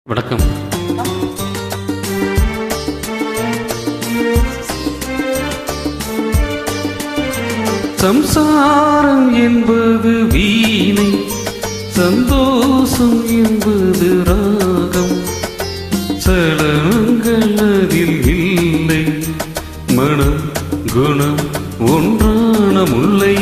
வணக்கம். சம்சாரம் என்பது வீணை, சந்தோஷம் என்பது ராகம், சலனங்கள் அதில் இல்லை, மனம் குணம் ஒன்றான முல்லை.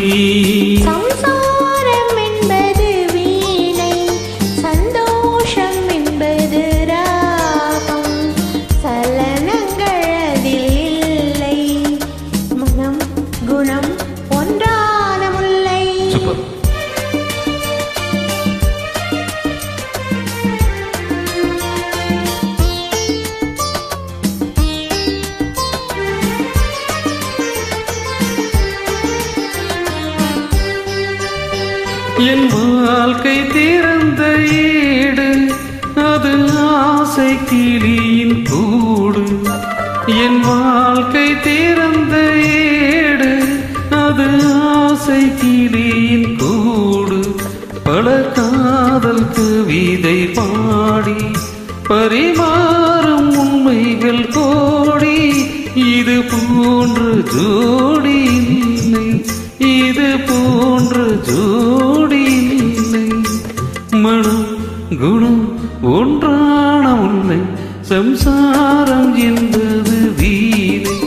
என் வாழ்க்கை திறந்த ஏடு, அது ஆசை கிளியின் கூடு. என் வாழ்க்கை திறந்த ஏடு, அது ஆசை கிளியின் கூடு. பல காதல் கவிதை பாடி பரிமாறும் உண்மைகள் கோடி. இது போன்ற ஜோடி இல்லை, இது போன்ற ஜோடி இல்லை, மனம் குணம் ஒன்றான முல்லை. சம்சாரம் என்பது வீணை,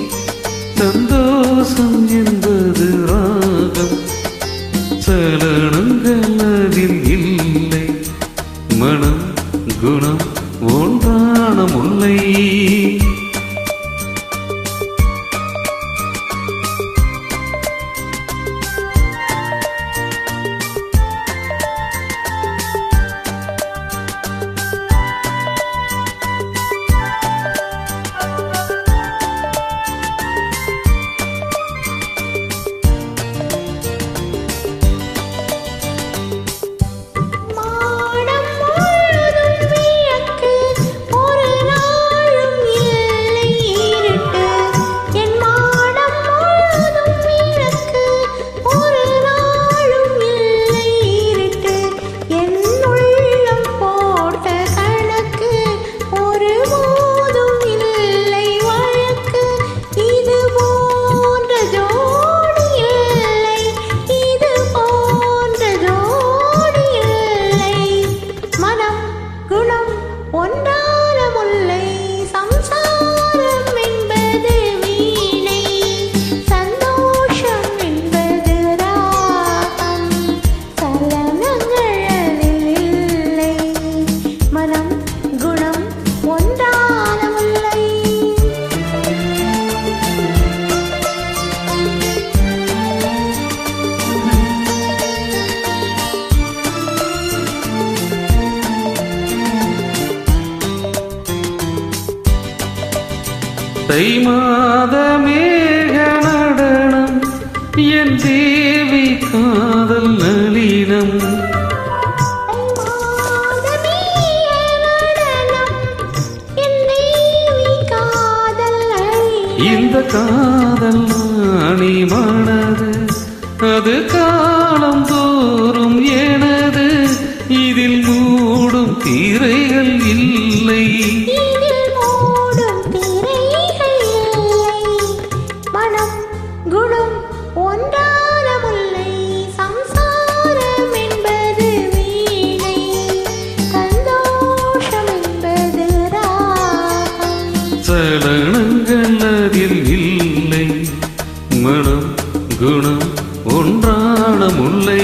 சந்தோஷம் என்பது ராகம், சலனங்கள் அதில் இல்லை, மனம் குணம் ஒன்றான முல்லை. தை மாத மேக நடனம், என் தேவி காதல் நளினம். இந்த காதல் நாணி மனது, அது காலம் தோறும் எனது. இதில் மூடும் திரைகள் இல்லை, குணம் ஒன்றான முல்லை. சம்சாரம் என்பது வீணை, சந்தோஷம் என்பது ராகம், சலனங்கள் அதில் இல்லை, மனம் குணம் ஒன்றான முல்லை.